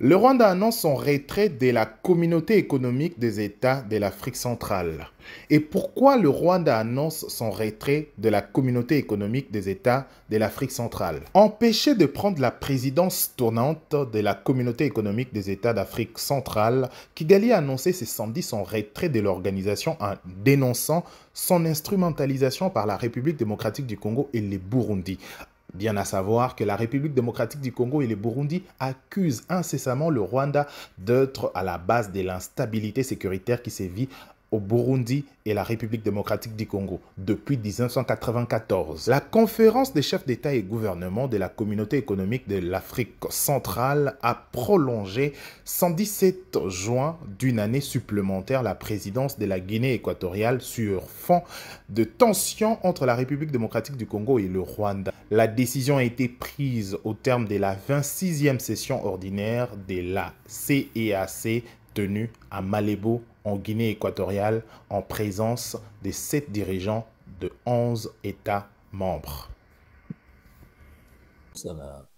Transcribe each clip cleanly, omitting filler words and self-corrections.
Le Rwanda annonce son retrait de la communauté économique des États de l'Afrique centrale. Et pourquoi le Rwanda annonce son retrait de la communauté économique des États de l'Afrique centrale? Empêché de prendre la présidence tournante de la communauté économique des États d'Afrique centrale, Kigali a annoncé ce samedi son retrait de l'organisation en dénonçant son instrumentalisation par la République démocratique du Congo et le Burundi. Bien à savoir que la République démocratique du Congo et le Burundi accusent incessamment le Rwanda d'être à la base de l'instabilité sécuritaire qui sévit au Burundi et la République démocratique du Congo depuis 1994. La conférence des chefs d'État et gouvernement de la communauté économique de l'Afrique centrale a prolongé 117 juin d'une année supplémentaire la présidence de la Guinée équatoriale sur fond de tensions entre la République démocratique du Congo et le Rwanda. La décision a été prise au terme de la 26e session ordinaire de la CEAC tenue à Malebo, en Guinée équatoriale, en présence de 7 dirigeants de 11 États membres.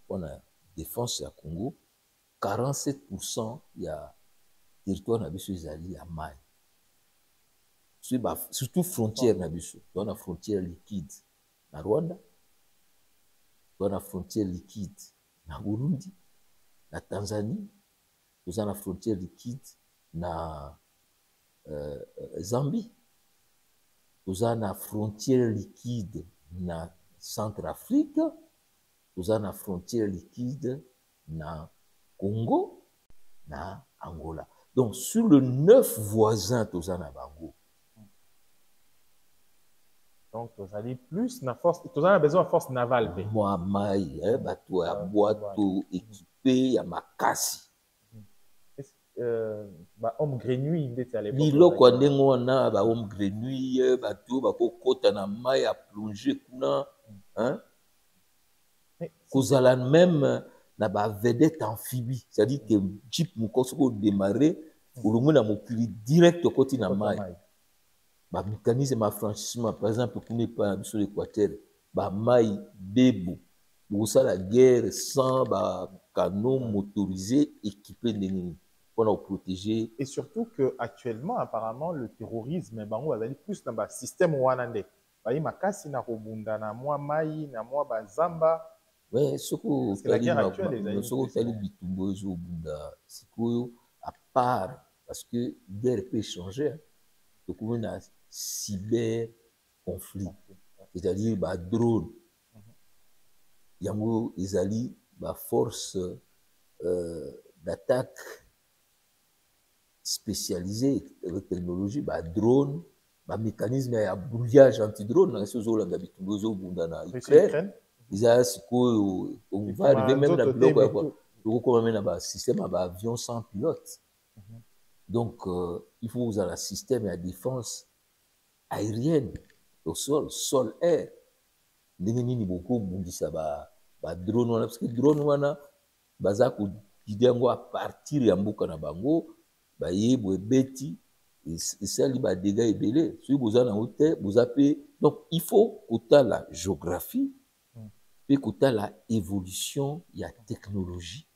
On a défense à Congo, 47% il y a territoire nabiso ezali ya mai. Surtout frontière nabiso, on a frontière liquide na Rwanda, on a frontière liquide na Burundi, na Tanzanie, on a frontière liquide na Zambie, on a frontière liquide na Centrafrique, on a frontière liquide na Congo, na Angola. Donc, sur le 9 voisins, tu as Bango. Donc, tu as plus na force, tu as besoin de force navale. Moi, maï, bateau à boiteau équipé, à makasi. Homme grenouille, il à l'époque. Biloko ndenge wana ba homme grenouille, bateau ba kokota na maï à plonger kuna, hein? Kozala même na ba vedette amphibie, c'est-à-dire que jeep moko démarrer ou le monde a mokili direct au côté na maï. Ba mécanisme ma franchissement par exemple pour ne pas sur l'équateur, ba maï bebo. Pour ça la guerre sans ba canon motorisé équipé de pour protéger. Et surtout que actuellement apparemment le terrorisme bango azali plus dans ba système wanande. Ba makasi na kobunda na mwa maï na mwa bazamba. Ouais, ce que la guerre actuelle à part parce que guerre peut changer, donc on a cyber conflit, c'est-à-dire bah drone, yango ezali bah force d'attaque spécialisée avec technologie, bah drone, bah mécanisme à brouillage anti-drone, dans ce zone là bitumbozo bunda na Ukraine. On va arriver même dans le système à avion sans pilote. Donc, il faut vous avoir un système à défense aérienne, au sol, sol-air. Ndenge beaucoup dit ça ba drone wana parce que drone wana baza ko gidango à partir ya mboka na bango ba yebwe beti et ça li ba dégâts ebelé. Si vous en avez vous appelez donc il faut autant la géographie et la évolution, il y a technologie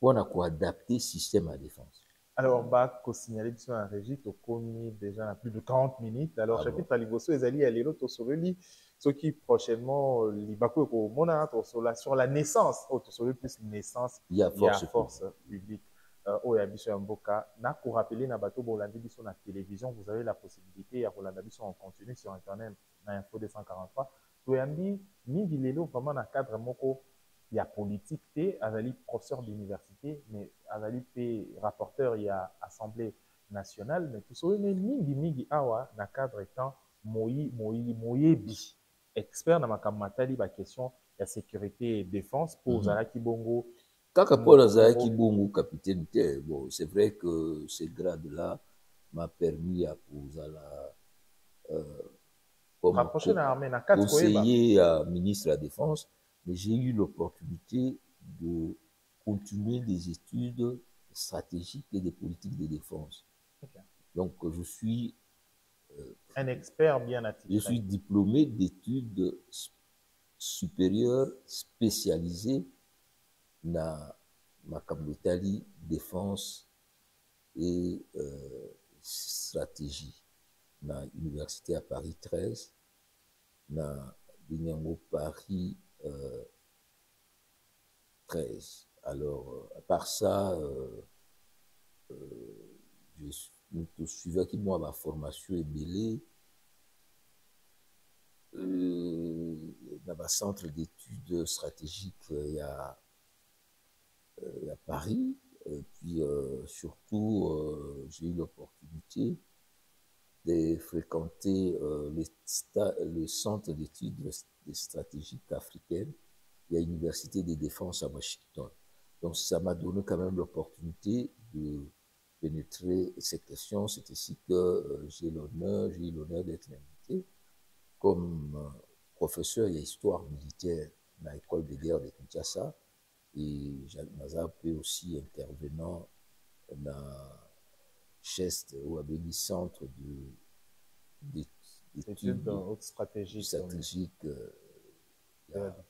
pour adapter le système à défense. Alors, bah, qu'on signale sur la régie, tu as déjà à plus de 40 minutes. Alors, chapitre à l'Ivoso, les alliés à l'Élo, ce qui prochainement, l'Ibako sur la naissance, sur plus naissance, il y a force publique. Au Yabiso Mboka, na pour rappeler na bateau Bolandi Biso na télévision, vous avez la possibilité à Bolandi Biso en continu sur internet, na Info 243. Toyambi, mingi lelo vraiment dans cadre moko il y a politique té azali professeur d'université mais azali pe rapporteur il y a assemblée nationale mais tout ça mais mingi awa dans cadre étant moyebi expert dans makamatali ba question la sécurité et défense pour Zalaki Bongo kaka pour Zalaki Bongo capitaine té bon c'est vrai que ce grade là m'a permis à pour Zala comme conseiller ministre de la Défense, mais j'ai eu l'opportunité de continuer des études stratégiques et des politiques de défense. Okay. Donc, je suis un expert bien attitré. Je suis diplômé d'études supérieures spécialisées dans ma défense et stratégie na université à Paris 13 na Binyango Paris 13. Alors, à part ça, je suivais qui moi ma formation est belée dans un centre d'études stratégiques il y a Paris. Et puis surtout, j'ai eu l'opportunité de fréquenter le centre d'études stratégiques africaines. Il y a l'Université des défenses à Washington. Donc ça m'a donné quand même l'opportunité de pénétrer ces questions. C'est ici que j'ai eu l'honneur d'être invité comme professeur d'histoire militaire dans l'école de guerre de Kinshasa. Et j'ai pu aussi intervenant dans CHEST, ou à Béni Centre d'études stratégiques,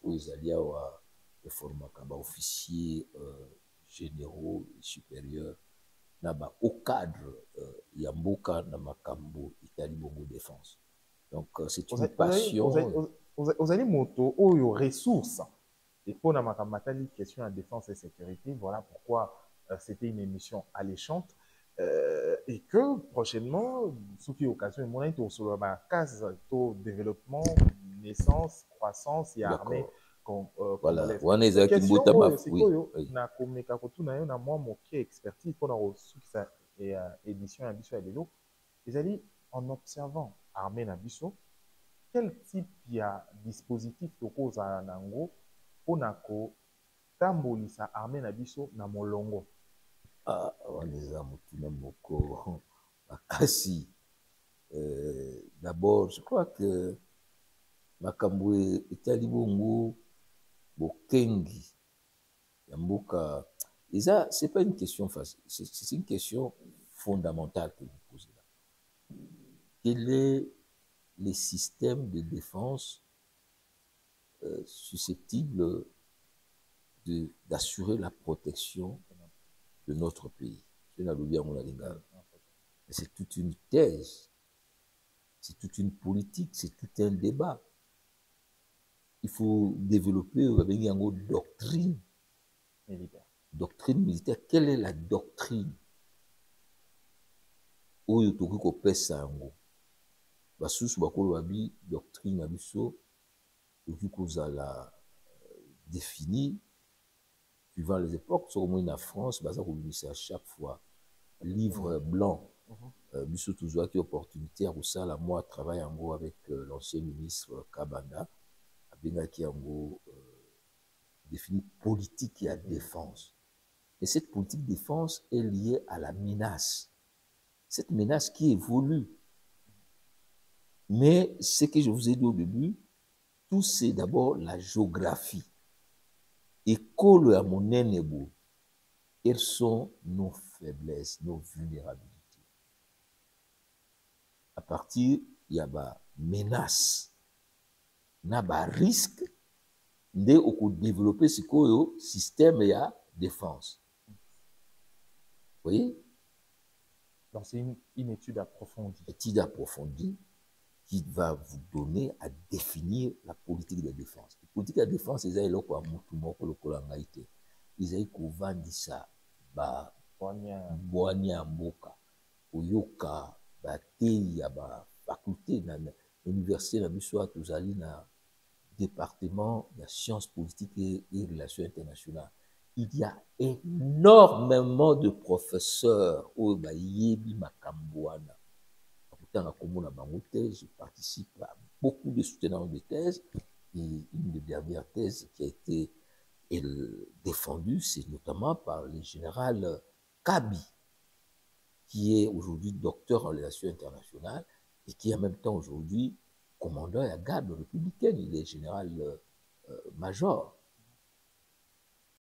où ils allaient avoir des formateurs officiers généraux et supérieurs au cadre Yamboka Namakambo Italie Bongo Défense. Donc c'est une passion. Vous allez moto aux ressources. Et pour la question de défense et sécurité, voilà pourquoi c'était une émission alléchante. Et que prochainement, ce qui est occasion, mon avis, sur la case de développement, naissance, croissance et armée. Voilà, on est à Kimbouta oui. Na komeka kotuna yo na moi moké expertise pour la édition à biso à l'élo. Ils allaient en observant armée na biso, quel type de dispositif toko za nango pona ko tambolisa armée na biso na molongo. Ah, on est à mutuna moko makasi. D'abord, je crois que makambo etali bongo bokengi yamboka. Et ça, c'est pas une question facile, c'est une question fondamentale que vous posez là. Quel est les systèmes de défense susceptibles d'assurer la protection de notre pays? C'est toute une thèse, c'est toute une politique, c'est tout un débat. Il faut développer une doctrine militaire. Doctrine militaire. Quelle est la doctrine? Oyo toki kopesa yango basusu bakolo babi doctrine ya biso toki kozala définie suivant les époques. So moins en France baza kobimisa à chaque fois livre blanc. Biso tozwaki opportunité ya kosala moi travail yango avec l'ancien ministre Kabanda abengaki yango défini politique et à défense. Et cette politique de défense est liée à la menace. Cette menace qui évolue. Mais ce que je vous ai dit au début, tout c'est d'abord la géographie. Et colle à mon ennemi, quelles sont nos faiblesses, nos vulnérabilités. À partir, il y a des menaces, il y a des risques de développer ce système de défense. Vous voyez? Donc c'est une étude approfondie. Étude approfondie qui va vous donner à définir la politique de défense. La politique de défense, ils ont kovandisa ba boania mboka oyoka ba tei ya ba faculté na université na biso tozali na département de sciences politiques et relations internationales. Il y a énormément de professeurs au Bayebi Makambouana. Je participe à beaucoup de soutenants de thèses. Et une des dernières thèses qui a été défendue, c'est notamment par le général Kabi, qui est aujourd'hui docteur en relations internationales et qui est en même temps aujourd'hui commandant à la garde républicaine. Il est général major.